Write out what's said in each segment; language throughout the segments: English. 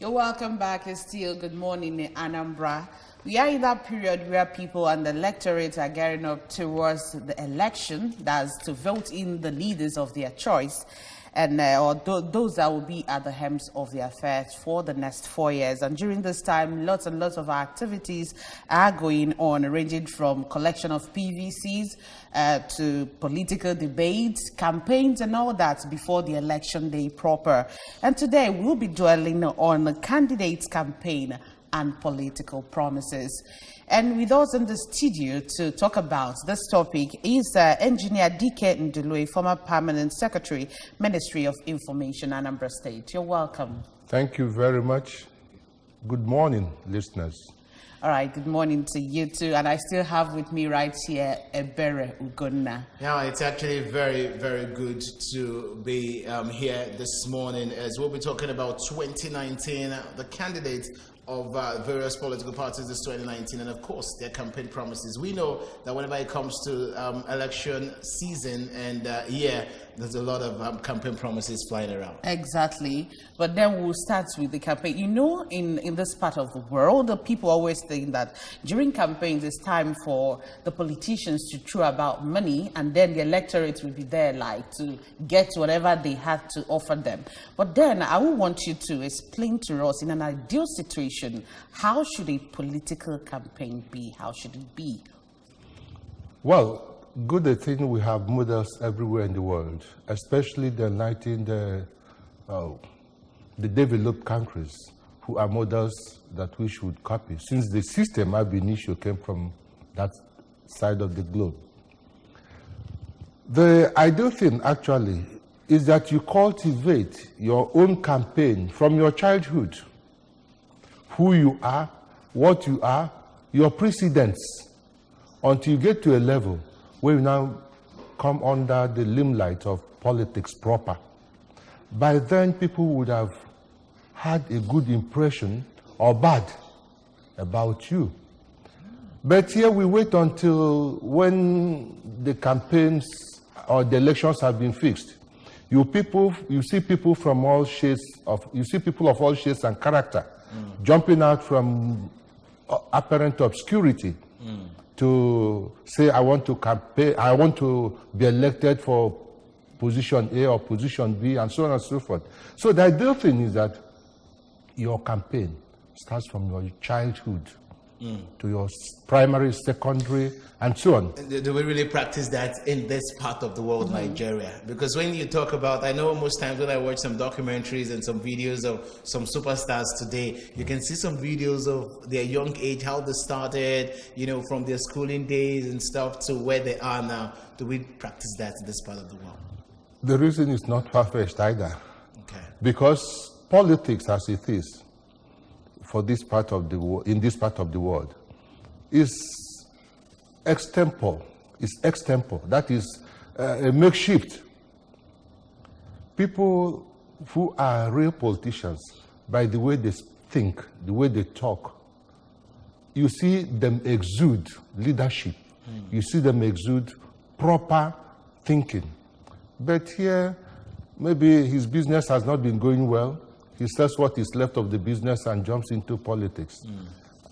You're welcome back. It's still good morning in Anambra. We are in that period where people and the electorate are gearing up towards the election, that's to vote in the leaders of their choice, and those that will be at the helms of the affairs for the next 4 years. And during this time, lots and lots of activities are going on, ranging from collection of PVCs to political debates, campaigns, and all that before the election day proper. And today we'll be dwelling on the candidates' campaign and political promises. And with us in the studio to talk about this topic is Engineer D.K. Ndulue, former Permanent Secretary, Ministry of Information, Anambra State. You're welcome. Thank you very much. Good morning, listeners. All right, good morning to you too. And I still have with me right here, Ebere Ugonna. Yeah, it's actually very, very good to be here this morning as we'll be talking about 2019, the candidates of various political parties this 2019, and of course their campaign promises. We know that whenever it comes to election season and there's a lot of campaign promises flying around. Exactly. But then we'll start with the campaign. You know, in this part of the world, the people always think that during campaigns it's time for the politicians to throw about money, and then the electorate will be there like to get whatever they had to offer them. But then I would want you to explain to us, in an ideal situation, how should a political campaign be? How should it be? Well, good thing we have models everywhere in the world, especially the developed countries, who are models that we should copy, since the system ab initio came from that side of the globe. The ideal thing actually is that you cultivate your own campaign from your childhood. Who you are, what you are, your precedents, until you get to a level where you now come under the limelight of politics proper. By then, people would have had a good impression, or bad, about you. But here we wait until when the campaigns or the elections have been fixed. You see people from all shades of, of all shades and character jumping out from apparent obscurity to say, I want to campaign, I want to be elected for position A or position B, and so on and so forth. So the ideal thing is that your campaign starts from your childhood to your primary, secondary, and so on. Do we really practice that in this part of the world, Nigeria? Because when you talk about, I know most times when I watch some documentaries and some videos of some superstars today, you can see some videos of their young age, how they started, you know, from their schooling days and stuff to where they are now. Do we practice that in this part of the world? The reason is not far-fetched either. Okay. Because politics, as it is, for this part of the in this part of the world, is extempore. That is a makeshift. People who are real politicians, by the way they think, the way they talk, you see them exude leadership. You see them exude proper thinking. But here, maybe his business has not been going well. He sells what is left of the business and jumps into politics.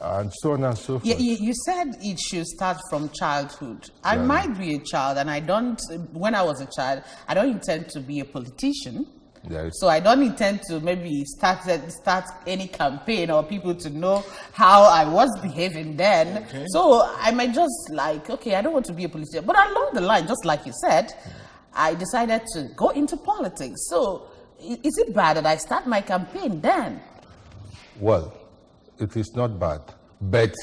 And so on and so forth. You said it should start from childhood. I might be a child, and when I was a child, I don't intend to be a politician. Yes. So I don't intend to maybe start any campaign or people to know how I was behaving then. Okay. So I might just like, okay, I don't want to be a politician. But along the line, just like you said, I decided to go into politics. So is it bad that I start my campaign then? Well, it is not bad. But,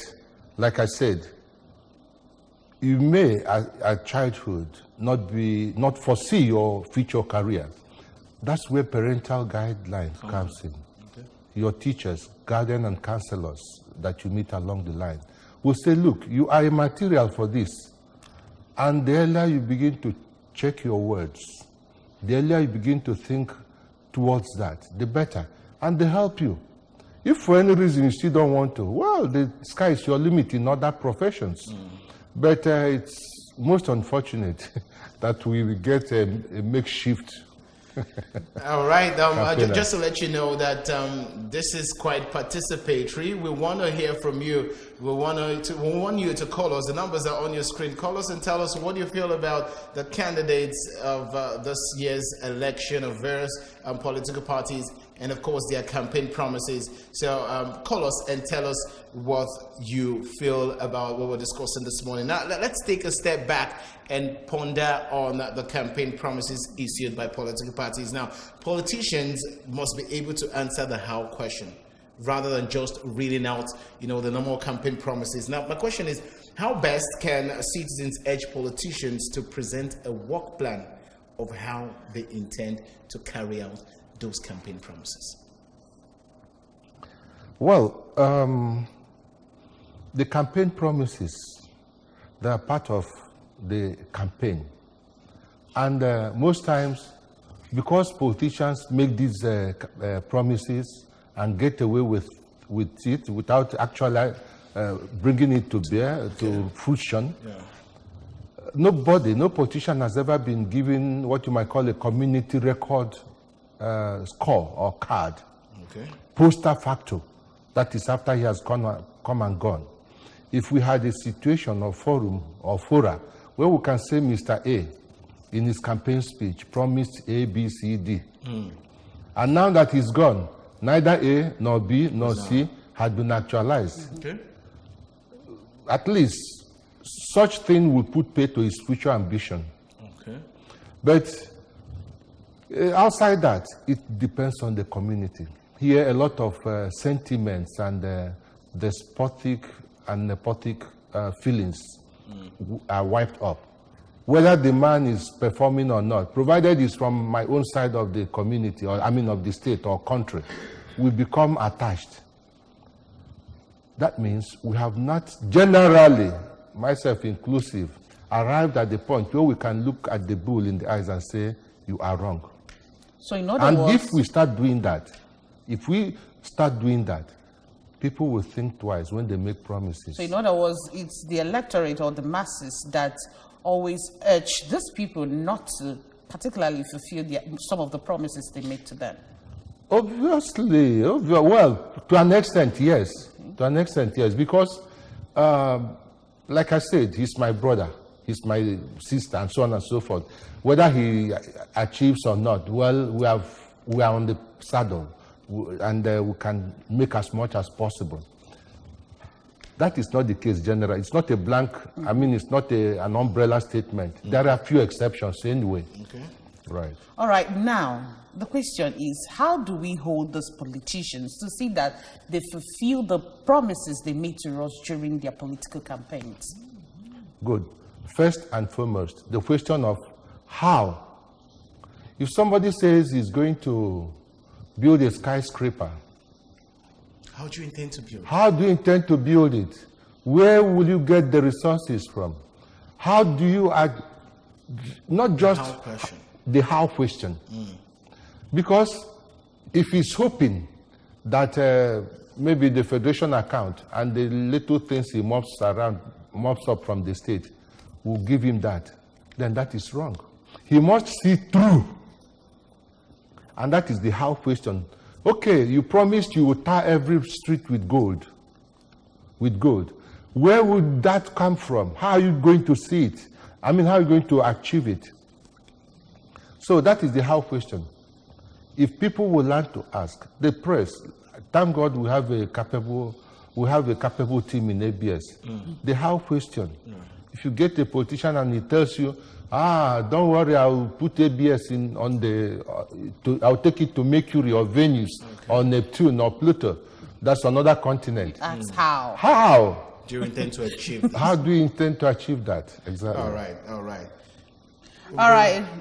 like I said, you may, at childhood, not foresee your future career. That's where parental guidelines comes in. Okay. Your teachers, guardians, and counselors that you meet along the line will say, look, you are a material for this. And the earlier you begin to check your words, the earlier you begin to think towards that, the better. And they help you. If for any reason you still don't want to, well, the sky is your limit in other professions. But it's most unfortunate that we will get a makeshift All right. Just to let you know that this is quite participatory. We want to hear from you. We want you to call us. The numbers are on your screen. Call us and tell us what you feel about the candidates of this year's election of various political parties, and of course their campaign promises. So call us and tell us what you feel about what we're discussing this morning. Now let's take a step back and ponder on the campaign promises issued by political parties. Now, politicians must be able to answer the how question rather than just reading out, the normal campaign promises. Now, my question is, how best can citizens urge politicians to present a work plan of how they intend to carry out those campaign promises? Well, the campaign promises, they are part of the campaign. And most times, because politicians make these promises and get away with it without actually bringing it to bear, to fruition, no politician has ever been given what you might call a community record score or card, poster facto, that is after he has come and gone. If we had a situation or forum or fora where we can say Mr. A in his campaign speech promised A, B, C, D, and now that he's gone, neither A nor B nor C had been actualized. At least such thing will put pay to his future ambition. But outside that, it depends on the community. Here, a lot of sentiments and despotic and nepotic feelings are wiped up. Whether the man is performing or not, provided it's from my own side of the community, or of the state or country, we become attached. That means we have not generally, myself inclusive, arrived at the point where we can look at the bull in the eyes and say, you are wrong. So in other words, if we start doing that, people will think twice when they make promises. So in other words, it's the electorate or the masses that always urge these people not to particularly fulfill some of the promises they make to them. Obviously, well, to an extent, yes. To an extent, yes. Because, like I said, he's my brother, he's my sister, and so on and so forth. Whether he achieves or not, well, we are on the saddle, and we can make as much as possible. That is not the case generally. It's not a blank, it's not an umbrella statement. There are a few exceptions anyway. Right. All right, now, the question is, how do we hold those politicians to see that they fulfill the promises they made to us during their political campaigns? Good. First and foremost, the question of how. If somebody says he's going to build a skyscraper, how do you intend to build it? How do you intend to build it? Where will you get the resources from? How do you not just the how question? Because if he's hoping that maybe the federation account and the little things he mops up from the state will give him that, then that is wrong. He must see through. And that is the how question. Okay, you promised you would tar every street with gold. Where would that come from? How are you going to see it? How are you going to achieve it? So that is the how question. If people will learn to ask, the press, thank God we have a capable team in ABS. The how question. If you get a politician and he tells you, don't worry, I'll put ABS I'll take it to Mercury or Venus or Neptune or Pluto. That's another continent. That's how. How? Do you intend to achieve this? How do you intend to achieve that? Exactly. All right. All right.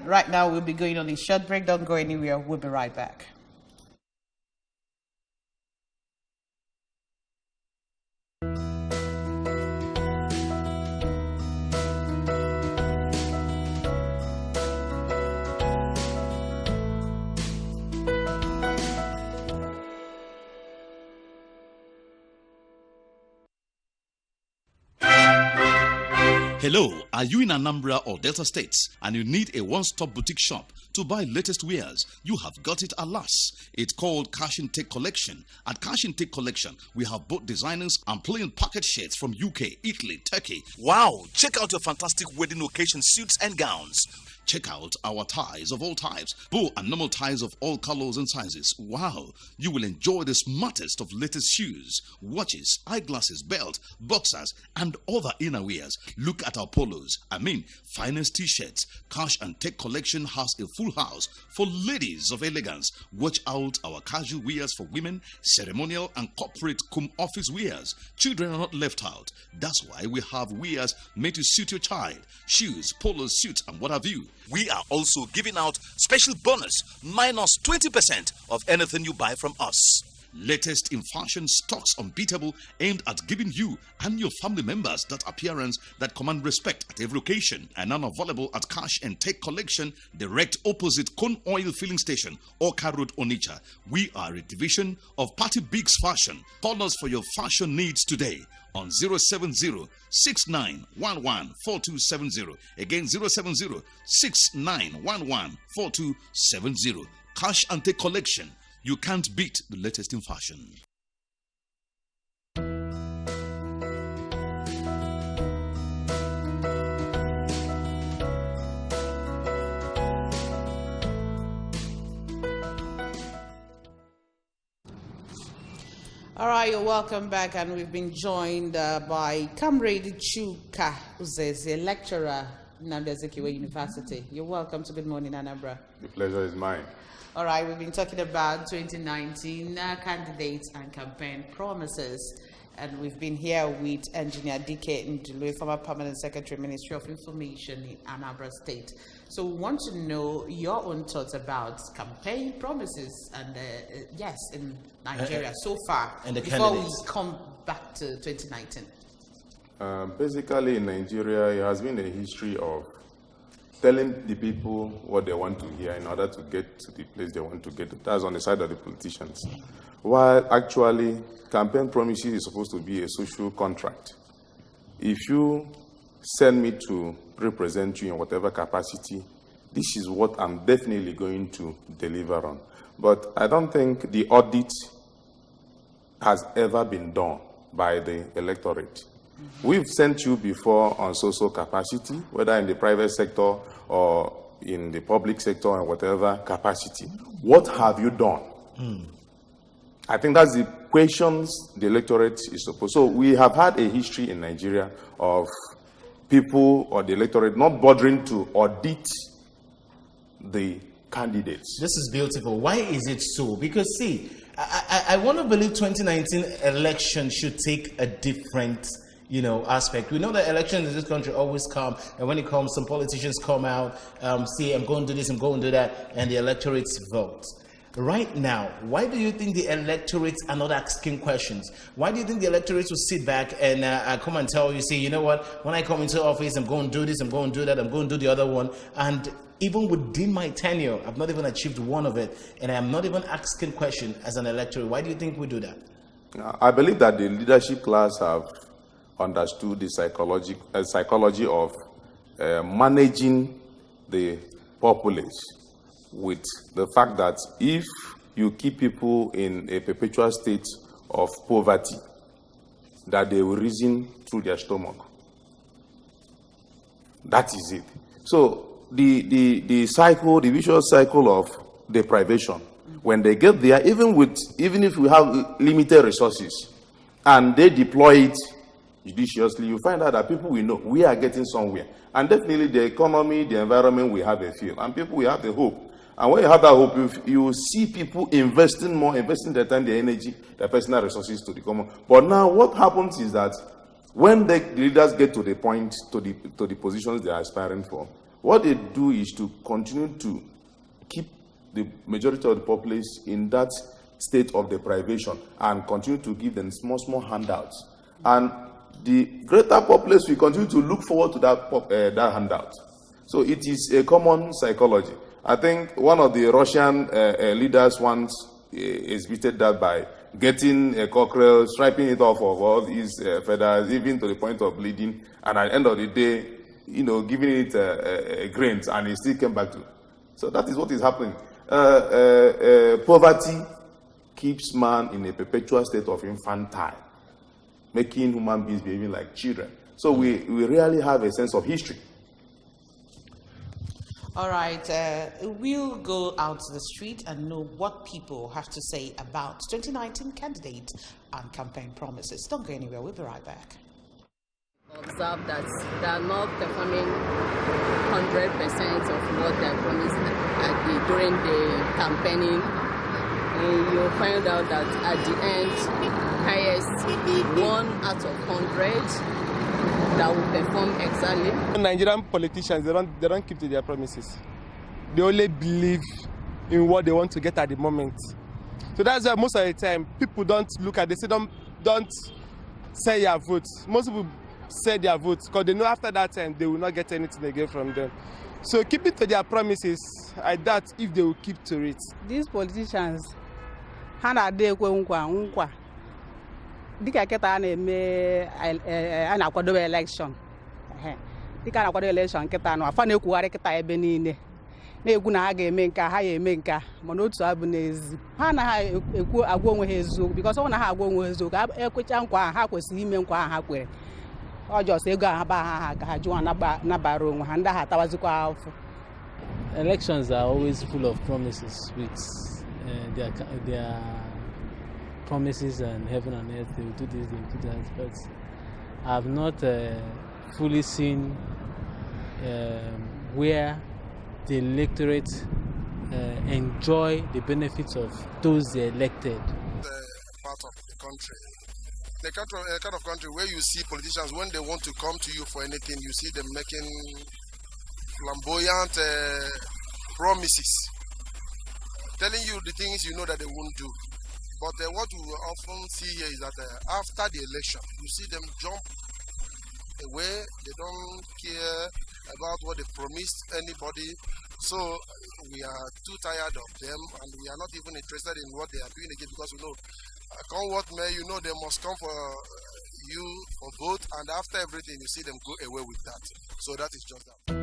Right now we'll be going on a short break. Don't go anywhere. We'll be right back. Hello, are you in Anambra or Delta States and you need a one-stop boutique shop to to buy latest wares, you have got it alas. It's called Cash and Take Collection. At Cash and Take Collection, we have both designers and plain packet shirts from UK, Italy, Turkey. Wow! Check out your fantastic wedding occasion suits and gowns. Check out our ties of all types, bow and normal ties of all colors and sizes. Wow! You will enjoy the smartest of latest shoes, watches, eyeglasses, belt, boxers, and other innerwears. Look at our polos. Finest t-shirts. Cash and Take Collection has a full house for ladies of elegance. Watch out our casual wears for women, ceremonial and corporate office wears. Children are not left out. That's why we have wears made to suit your child. Shoes, polos, suits, and what have you. We are also giving out special bonus minus 20% of anything you buy from us. Latest in fashion, stocks unbeatable, aimed at giving you and your family members that appearance that command respect at every occasion, and now available at Cash and Take Collection, direct opposite Con Oil Filling Station, Oka Road, Onitsha. We are a division of Party Bigs Fashion. Call us for your fashion needs today on 070-6911-4270. Again, 070-6911-4270. Cash and Take Collection. You can't beat the latest in fashion. All right, you're welcome back, and we've been joined by Comrade Chuka, who's a lecturer in Anambra University. You're welcome to Good Morning, Anambra. The pleasure is mine. All right, we've been talking about 2019 candidates and campaign promises, and we've been here with Engineer D.K. Ndulu, former Permanent Secretary, Ministry of Information in Anambra State. So we want to know your own thoughts about campaign promises and, yes, in Nigeria so far, and the before candidates. we come back to 2019. Basically, in Nigeria, it has been a history of telling the people what they want to hear in order to get to the place they want to get to. That's on the side of the politicians. While actually, campaign promises is supposed to be a social contract. If you send me to represent you in whatever capacity, this is what I'm definitely going to deliver on. But I don't think the audit has ever been done by the electorate. We've sent you before on social capacity, whether in the private sector or in the public sector and whatever capacity. What have you done? I think that's the questions the electorate is supposed. So we have had a history in Nigeria of people or the electorate not bothering to audit the candidates. This is beautiful. Why is it so? Because see, I want to believe 2019 election should take a different aspect. We know that elections in this country always come, and when it comes, some politicians come out, say, I'm going to do this, I'm going to do that, and the electorates vote. Right now, why do you think the electorates are not asking questions? Why do you think the electorates will sit back and come and tell you, say, you know what, when I come into office, I'm going to do this, I'm going to do that, I'm going to do the other one, and even within my tenure, I've not even achieved one of it, and I'm not even asking questions as an electorate. Why do you think we do that? I believe that the leadership class have understood the psychology of managing the populace with the fact that if you keep people in a perpetual state of poverty, that they will reason through their stomach. That is it. So the cycle, the vicious cycle of deprivation, when they get there, even if we have limited resources and they deploy it judiciously, you find out that people will know we are getting somewhere. And definitely the economy, the environment will have a feel. And people will have the hope. And when you have that hope, you see people investing more, investing their time, their energy, their personal resources to the common. But now what happens is that when the leaders get to the point, to the positions they are aspiring for, what they do is to continue to keep the majority of the populace in that state of deprivation and continue to give them small handouts. And the greater populace will continue to look forward to that handout. So it is a common psychology. I think one of the Russian leaders once exhibited that by getting a cockerel, striping it off of all his feathers, even to the point of bleeding, and at the end of the day, giving it grains, and he still came back to. So that is what is happening. Poverty keeps man in a perpetual state of infantile, making human beings behaving like children. So we really have a sense of history. All right, we'll go out to the street and know what people have to say about 2019 candidates and campaign promises. Don't go anywhere, we'll be right back. Observe that they are not performing 100% of what they promised during the campaigning. And you'll find out that at the end, highest 1 out of 100 that will perform exactly. Nigerian politicians, they don't keep to their promises. They only believe in what they want to get at the moment. So that's why most of the time people don't look at, they say don't say your vote. Most people say their votes because they know after that time they will not get anything again from them. So keeping to their promises, I doubt if they will keep to it. These politicians, dịka kịta a na-akwadobe election dịka na-akwadobe election kịta na afa na-ekwugharị kịta ebe niile na-egwu na ha ga-eme nka ha ga-eme nka mana otu abụ n'ezi ha na ha ekwu agwa onwe ha eziokwu because ọ na ha agwa onwe ha eziokwu ekwecha nkwa ahụ ha kwesịrị ime nkwa ahụ ha kwere ọjọọ ego ahụ ba ha ka ha jụọ nabara onwe ha ndị ha atawazikwa afọ. Elections are always full of promises with their promises and heaven and earth, they will do this, they will do that, but I have not fully seen where the electorate enjoy the benefits of those they elected. Part of the country. The kind of country where you see politicians, when they want to come to you for anything, you see them making flamboyant promises, telling you the things you know that they won't do. But what we often see here is that after the election, you see them jump away. They don't care about what they promised anybody. So we are too tired of them, and we are not even interested in what they are doing again, because we know, come what may, you know they must come for you for vote, and after everything, you see them go away with that. So that is just that.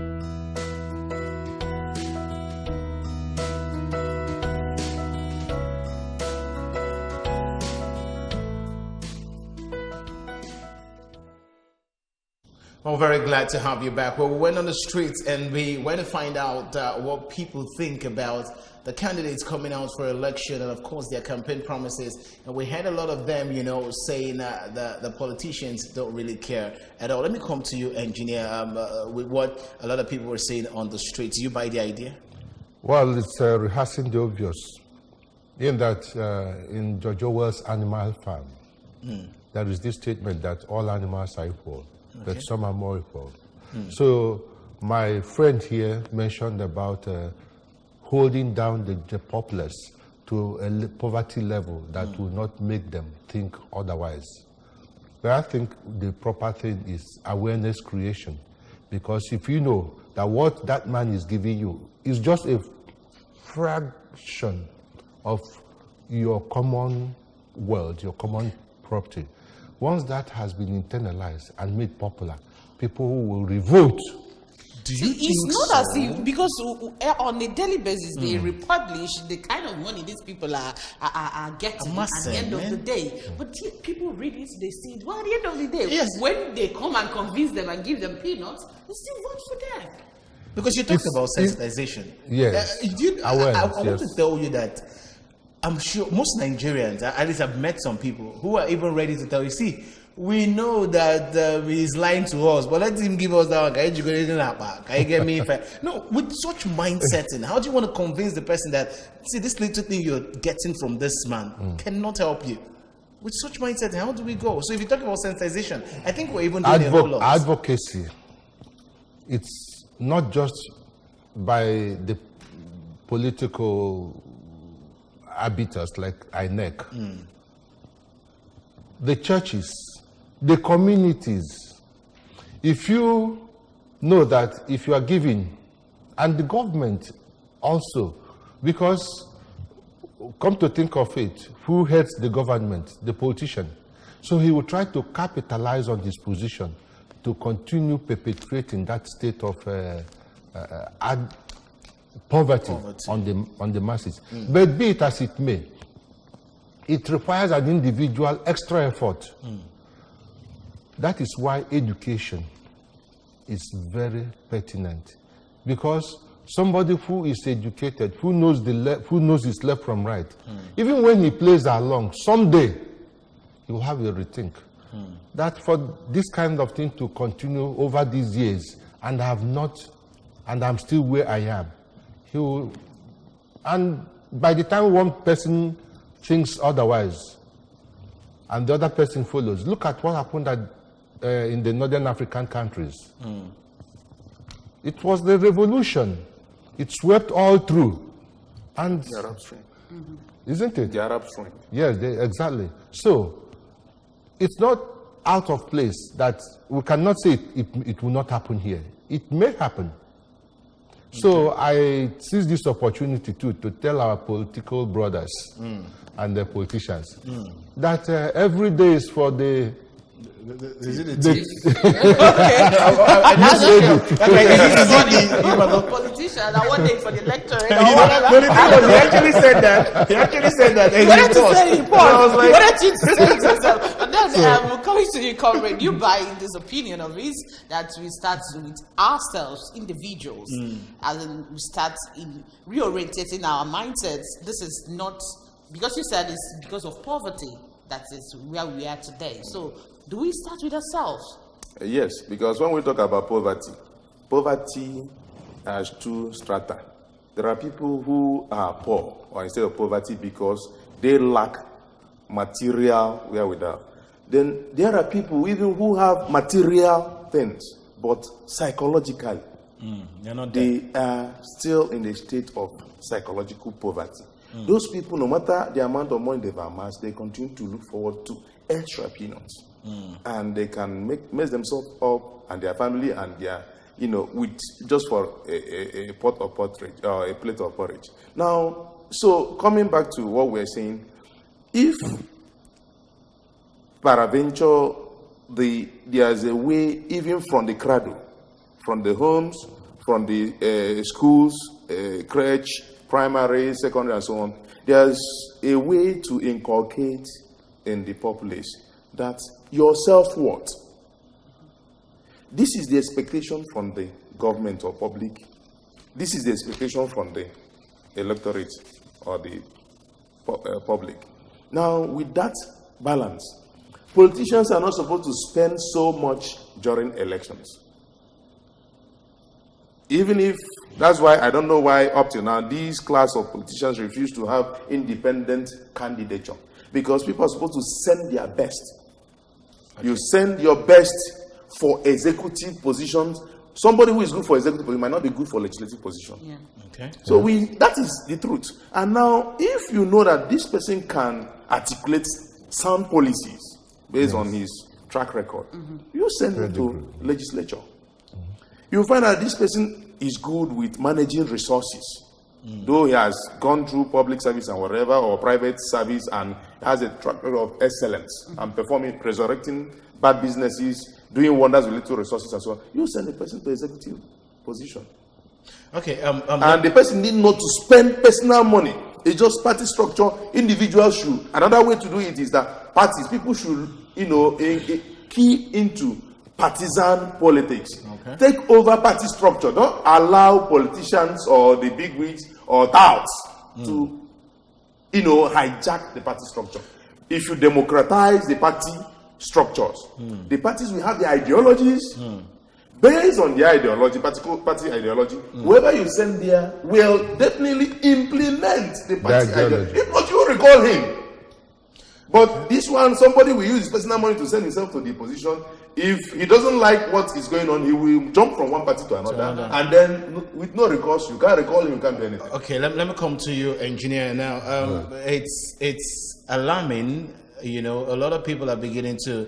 I'm very glad to have you back. Well, we went on the streets and we went to find out what people think about the candidates coming out for election and, of course, their campaign promises. And we had a lot of them, you know, saying the politicians don't really care at all. Let me come to you, engineer, with what a lot of people were saying on the streets. You buy the idea? Well, it's rehearsing the obvious. In that, in George Orwell's Animal Farm, there is this statement that all animals are equal. Okay. But some are more equal. So my friend here mentioned about holding down the populace to a poverty level that will not make them think otherwise. But I think the proper thing is awareness creation. Because if you know that what that man is giving you is just a fraction of your common world, your common property, once that has been internalized and made popular, people will revolt. Do you think it's not as if, because on a daily basis they republish the kind of money these people are getting at the end of the day. But people read it, they see it. Well, at the end of the day, when they come and convince them and give them peanuts, they still vote for them. Because you talked about sensitization. Yes. I want to tell you that I'm sure most Nigerians, at least I've met some people who are even ready to tell you, see, we know that he's lying to us, but let him give us that. Can you get me? No, with such mindset, how do you want to convince the person that, see, this little thing you're getting from this man cannot help you? With such mindset, how do we go? So if you talk about sensitization, I think we're even doing a whole lot. Advocacy, it's not just by the political arbiters like INEC, the churches, the communities. If you know that if you are giving, and the government also, because come to think of it, who heads the government? The politician. So he will try to capitalize on his position to continue perpetuating that state of poverty. On the masses. But be it as it may, it requires an individual extra effort. That is why education is very pertinent, because somebody who is educated, who knows his left from right, even when he plays along, someday he will have a rethink. That for this kind of thing to continue over these years, and I'm still where I am, he will, and by the time one person thinks otherwise, and the other person follows, look at what happened in the northern African countries. It was the revolution. It swept all through. And The Arab Spring. Isn't it? The Arab Spring. Yes, exactly. So, it's not out of place that we cannot say it will not happen here. It may happen. So I seize this opportunity too to tell our political brothers and the politicians that every day is for the Is it a tip? Politician, I want it for the electorate. He actually said that. He actually said that. He wanted to say it, Paul. He wanted you to say it yourself. And then coming to you, comrade, you buy this opinion of his that we start with ourselves, individuals, as in we start in reorientating our mindsets. This is not, because you said it's because of poverty that is where we are today. So do we start with ourselves? Yes, because when we talk about poverty has two strata. There are people who are poor, or instead of poverty, because they lack material wherewithal. Then there are people even who have material things, but psychologically, they are still in a state of psychological poverty. Those people, no matter the amount of money they've amassed, they continue to look forward to extra peanuts. And they can mess themselves up and their family and their, with just for a pot of porridge or a plate of porridge. Now, so coming back to what we're saying, if peradventure there's a way, even from the cradle, from the homes, from the schools, crèche, primary, secondary, and so on, there's a way to inculcate in the populace that your self-worth. This is the expectation from the government or public. This is the expectation from the electorate or the public. Now, with that balance, politicians are not supposed to spend so much during elections. Even if, that's why I don't know why up till now these class of politicians refuse to have independent candidature. Because people are supposed to send their best. Okay. You send your best for executive positions. Somebody who is good for executive position might not be good for legislative position. Yeah. Okay. So that is the truth. And now, if you know that this person can articulate sound policies based on his track record, you send him to legislature. You find that this person is good with managing resources. Though he has gone through public service and whatever, or private service, and has a track record of excellence and performing, resurrecting bad businesses, doing wonders with little resources and so on, you send the person to executive position. Okay. And the person need not to spend personal money. It's just party structure. Individuals should. Another way to do it is that parties, people should, key into partisan politics. Okay. Take over party structure. Don't allow politicians or the bigwigs or touts to, hijack the party structure. If you democratize the party structures, the parties will have the ideologies. Based on the ideology, particular party ideology, whoever you send there will definitely implement the party ideology. If not, you recall him. But this one, somebody will use his personal money to send himself to the position. If he doesn't like what is going on, he will jump from one party to another. And then, with no recourse, you can't recall him, you can't do anything. Okay, let me come to you, engineer. Now, it's alarming. A lot of people are beginning to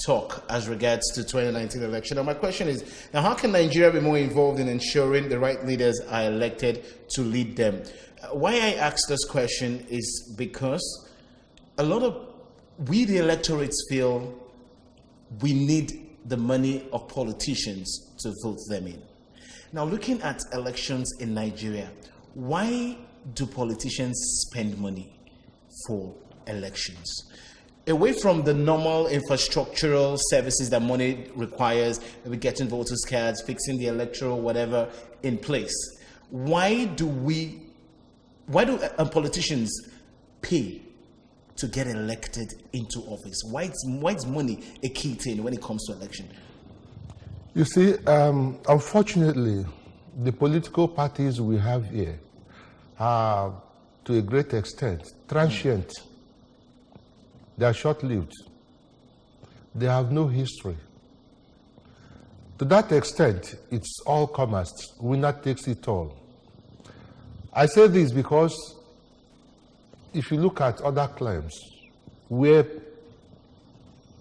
talk as regards to 2019 election. Now, my question is, now how can Nigeria be more involved in ensuring the right leaders are elected to lead them? Why I ask this question is because a lot of we, the electorates, feel we need the money of politicians to vote them in. Now, looking at elections in Nigeria, why do politicians spend money for elections? Away from the normal infrastructural services that money requires, maybe getting voters' cards, fixing the electoral whatever in place, why do politicians pay to get elected into office? Why is money a key thing when it comes to election? You see, unfortunately, the political parties we have here are, to a great extent, transient. They are short-lived. They have no history. To that extent, it's all commerce. Winner takes it all. I say this because if you look at other claims where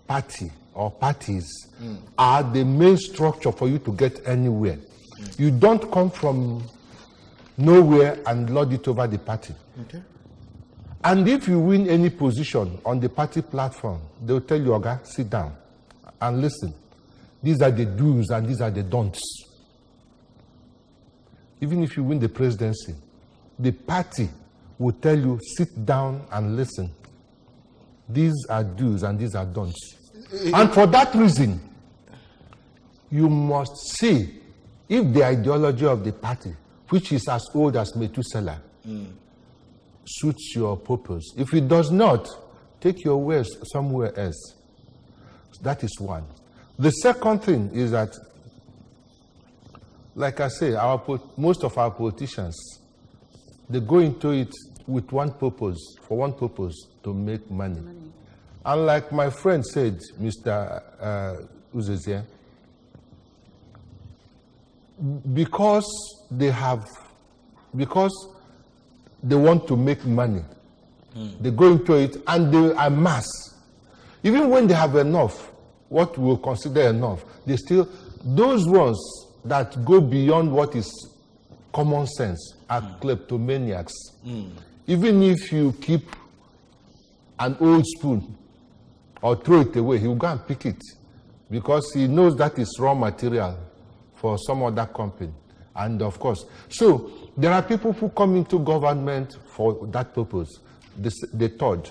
party or parties are the main structure for you to get anywhere, you don't come from nowhere and lord it over the party. Okay. And if you win any position on the party platform, they'll tell you, Oga, sit down and listen. These are the do's and these are the don'ts. Even if you win the presidency, the party will tell you, sit down and listen. These are do's and these are don'ts. And for that reason, you must see if the ideology of the party, which is as old as Methuselah, suits your purpose. If it does not, take your ways somewhere else. That is one. The second thing is that, like I say, most of our politicians, they go into it with one purpose, for one purpose, to make money. And like my friend said, Mr. Uzezie, because they want to make money, they go into it and they amass. Even when they have enough, what we'll consider enough, they still, those ones that go beyond what is common sense are kleptomaniacs. Even if you keep an old spoon or throw it away, he will go and pick it because he knows that is raw material for some other company. And of course, so there are people who come into government for that purpose. The third,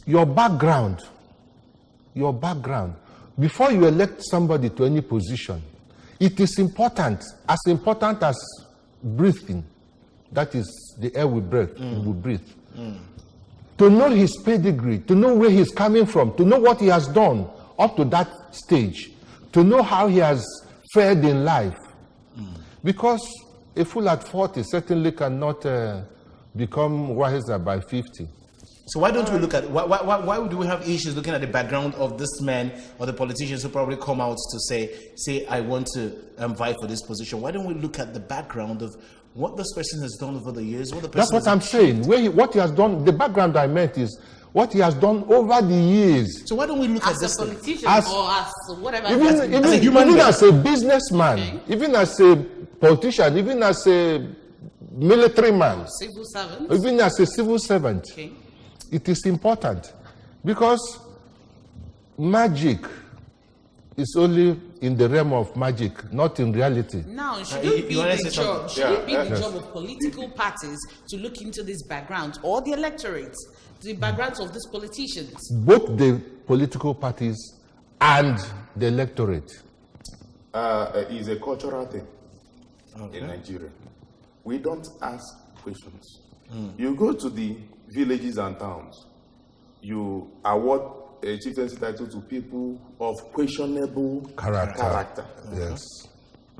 your background, before you elect somebody to any position, it is important as breathing, that is the air we breathe, to know his pedigree, to know where he's coming from, to know what he has done up to that stage, to know how he has fared in life. Because a fool at 40 certainly cannot become wiser by 50. So why don't we look at, why do we have issues looking at the background of this man or the politicians who probably come out to say I want to vie for this position? Why don't we look at the background of what this person has done over the years? That's what I'm saying. What he has done, the background I meant is what he has done over the years. So why don't we look at this as a politician or as whatever? Even as a businessman, even as a politician, even as a military man, civil servant, even as a civil servant. Okay. It is important because magic is only in the realm of magic, not in reality. Now, should it be the job? Should it be the job of political parties to look into this background, or the electorate, the backgrounds of these politicians? Both the political parties and the electorate. Is a cultural thing in Nigeria. We don't ask questions. You go to the villages and towns, you award a chieftaincy title to people of questionable character. Yes,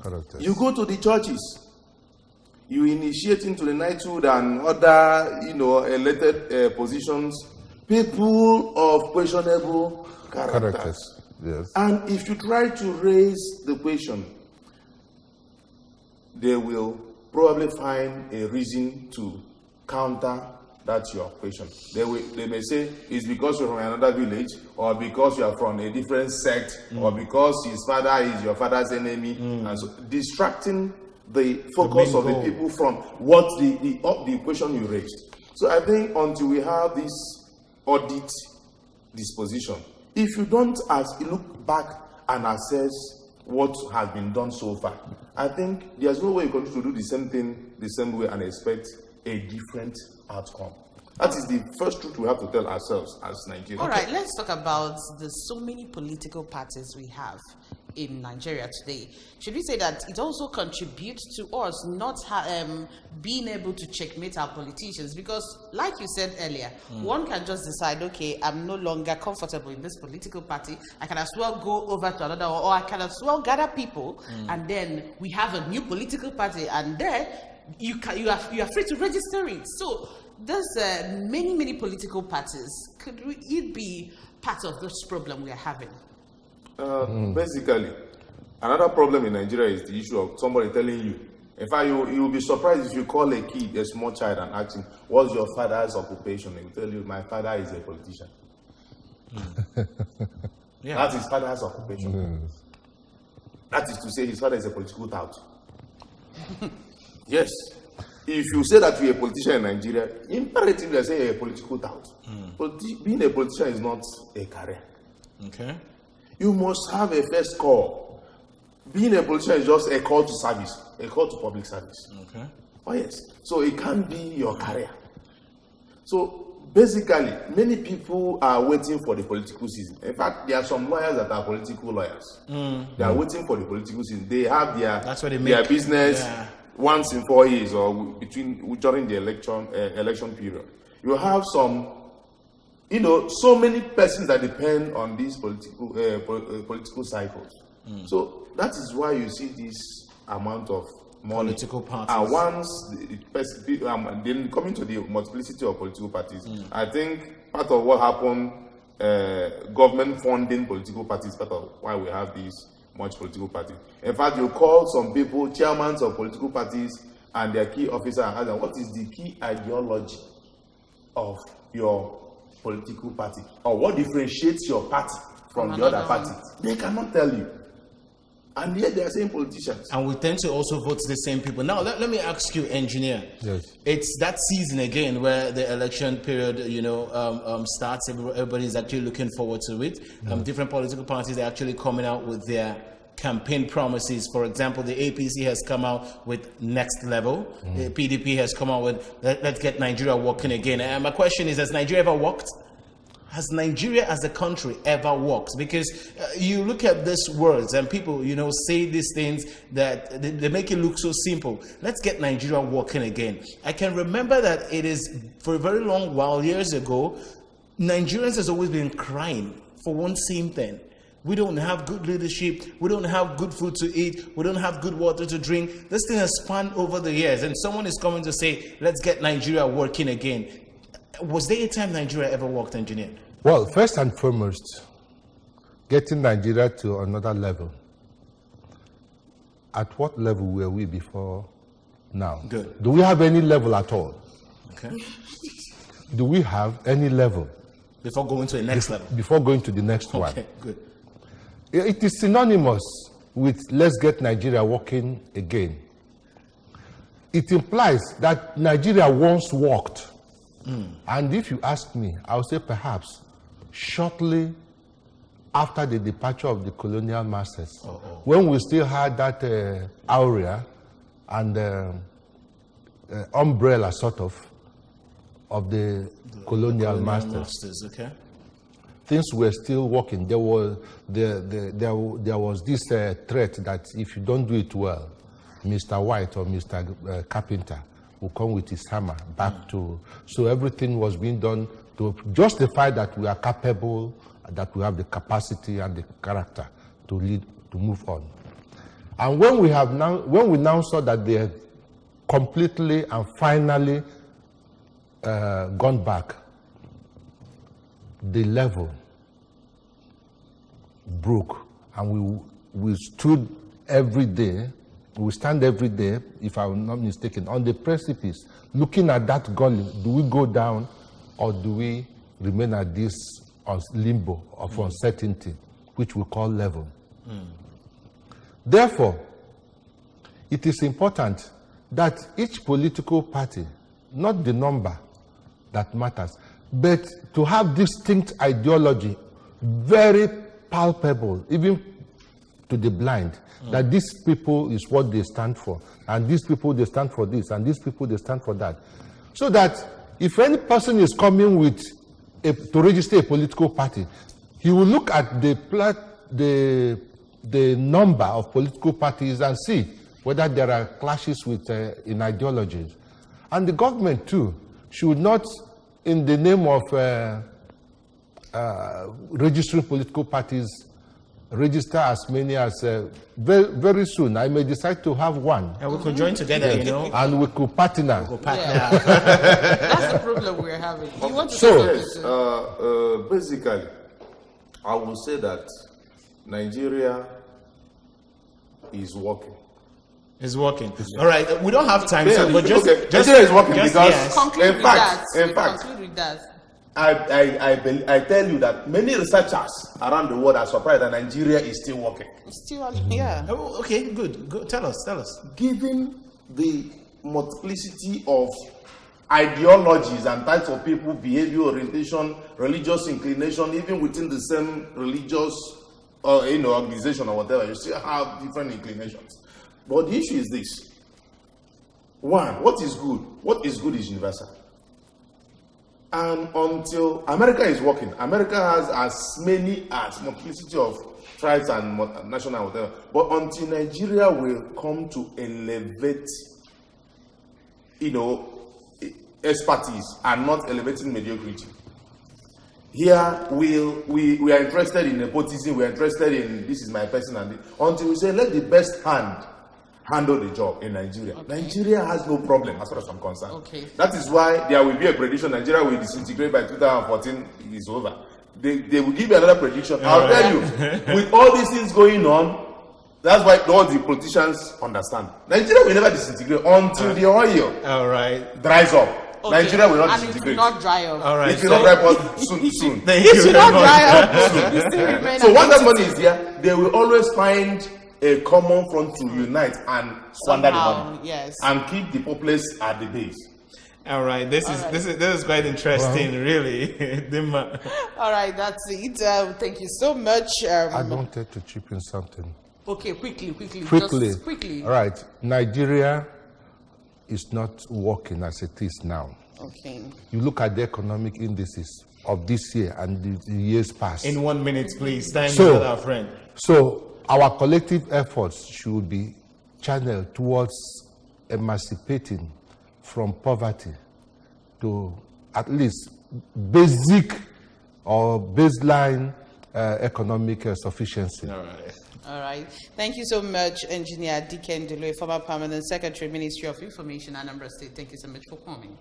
character. You go to the churches, you initiate into the knighthood and other, elected positions, people of questionable characters. Yes. And if you try to raise the question, they will probably find a reason to counter that's your question. They may say it's because you're from another village, or because you are from a different sect, or because his father is your father's enemy, and so distracting the focus of the people from what the question you raised. So I think until we have this audit disposition, if you don't look back and assess what has been done so far. I think there's no way you continue to do the same thing the same way and expect a different outcome. That is the first truth we have to tell ourselves as Nigerians. All right, let's talk about the so many political parties we have in Nigeria today. Should we say that it also contributes to us not being able to checkmate our politicians? Because, like you said earlier, one can just decide, okay, I'm no longer comfortable in this political party. I can as well go over to another, or I can as well gather people, and then we have a new political party, and there you are free to register it. So there's many political parties. Could it be part of this problem we are having? Basically, another problem in Nigeria is the issue of somebody telling you. In fact, you will be surprised if you call a kid, a small child, and ask him, what's your father's occupation? He will tell you, my father is a politician. Yeah. That's his father's occupation. That is to say, his father is a political tout. Yes. If you say that you're a politician in Nigeria, imperatively I say you're a political tout. But being a politician is not a career. Okay. You must have a first call. Being a politician is just a call to service, a call to public service. Okay. Oh yes. So it can't be your career. So basically, many people are waiting for the political season. In fact, there are some lawyers that are political lawyers. They are waiting for the political season. They have their business once in 4 years or during the election period. You have some, so many persons that depend on these political cycles. So that is why you see this amount of money. Political parties. And once then coming to the multiplicity of political parties, I think part of what happened, government funding political parties, part of why we have these much political parties. In fact, you call some people chairmen of political parties and their key officer and ask them, what is the key ideology of your political party? Or what differentiates your party from the other party? They cannot tell you. And yet they are saying politicians. And we tend to also vote the same people. Now, let me ask you, engineer. Yes. It's that season again where the election period, starts. Everybody's actually looking forward to it. Different political parties are actually coming out with their campaign promises. For example, the APC has come out with next level. The PDP has come out with let's get Nigeria working again. And my question is, has Nigeria ever worked? Has Nigeria as a country ever worked? Because you look at these words and people, say these things that they make it look so simple. Let's get Nigeria working again. I can remember that it is for a very long while, years ago, Nigerians has always been crying for one same thing. We don't have good leadership. We don't have good food to eat. We don't have good water to drink. This thing has spanned over the years. And someone is coming to say, let's get Nigeria working again. Was there a time Nigeria ever worked, engineer? Well, first and foremost, getting Nigeria to another level. At what level were we before now? Good. Do we have any level at all? Okay. Do we have any level? Before going to the next level? Before going to the next one. Okay, good. It is synonymous with let's get Nigeria working again. It implies that Nigeria once worked. And if you ask me, I would say perhaps shortly after the departure of the colonial masters, when we still had that aurea and umbrella sort of the colonial masters. Okay. Things were still working. There was this threat that if you don't do it well, Mr. White or Mr. Carpenter will come with his hammer back to. So everything was being done to justify that we are capable, that we have the capacity and the character to lead, to move on. And when we now saw that they had completely and finally gone back, the level broke, and we stood every day. We stand every day, if I'm not mistaken, on the precipice, looking at that gully. Do we go down, or do we remain at this limbo of uncertainty, which we call level? Therefore, it is important that each political party, not the number that matters, but to have distinct ideology, very palpable, even to the blind, that these people is what they stand for, and these people, they stand for this, and these people, they stand for that. So that if any person is coming with to register a political party, he will look at the number of political parties and see whether there are clashes with in ideologies. And the government too should not, in the name of registering political parties, register as many as very soon. I may decide to have one. And we could join together, and we could partner. Yeah. That's the problem we're having. You want to So, basically, I will say that Nigeria is working. It's working. All right, we don't have time, so but just Nigeria is working because, yes. Conclude with that. I tell you that many researchers around the world are surprised that Nigeria is still working. Still, yeah. Oh, okay, good. Tell us. Given the multiplicity of ideologies and types of people, behavior, orientation, religious inclination, even within the same religious organization or whatever, you still have different inclinations. But the issue is this. One, what is good? What is good is universal. And until America is working, America has as many as multiplicity of tribes and national whatever. But until Nigeria will come to elevate, expertise and not elevating mediocrity. Here we are interested in nepotism. We are interested in this is my person and this. Until we say let the best hand handle the job in Nigeria. Okay. Nigeria has no problem as far as I'm concerned. Okay. That is why there will be a prediction Nigeria will disintegrate by 2014. It is over. They will give you another prediction. I'll tell you, with all these things going on, that's why all the politicians understand. Nigeria will never disintegrate until the oil dries up. Okay. Nigeria will not disintegrate. It will not dry up. All right. It will not dry up soon. It will not dry up. So once that money is there, they will always find a common front to unite and squander the money, yes, and keep the populace at the base. All right, this is quite interesting, really. All right, that's it. Thank you so much. I wanted to chip in something. Okay, quickly. Just quickly. All right, Nigeria is not working as it is now. Okay. You look at the economic indices of this year and the years past. In 1 minute, please. Thank you, our friend. So our collective efforts should be channeled towards emancipating from poverty to at least basic or baseline economic sufficiency. All right. Thank you so much, Engineer Diken Delo, former Permanent Secretary, Ministry of Information, Anambra State. Thank you so much for coming.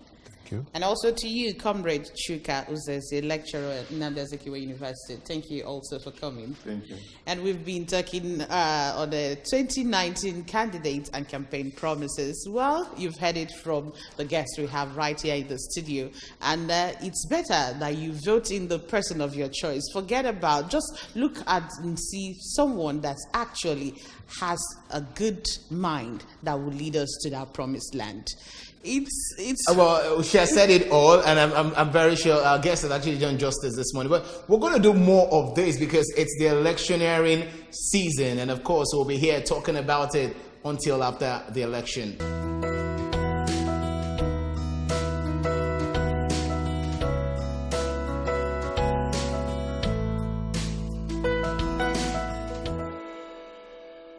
You. And also to you, Comrade Chuka Uzeze, lecturer at Anambra State University. Thank you also for coming. Thank you. And we've been talking on the 2019 candidates and campaign promises. Well, you've heard it from the guests we have right here in the studio. And it's better that you vote in the person of your choice. Forget about, just look at and see someone that actually has a good mind that will lead us to that promised land. It's well, she has said it all, and I'm very sure our guest has actually done justice this morning. But we're going to do more of this because it's the electioneering season, and of course we'll be here talking about it until after the election.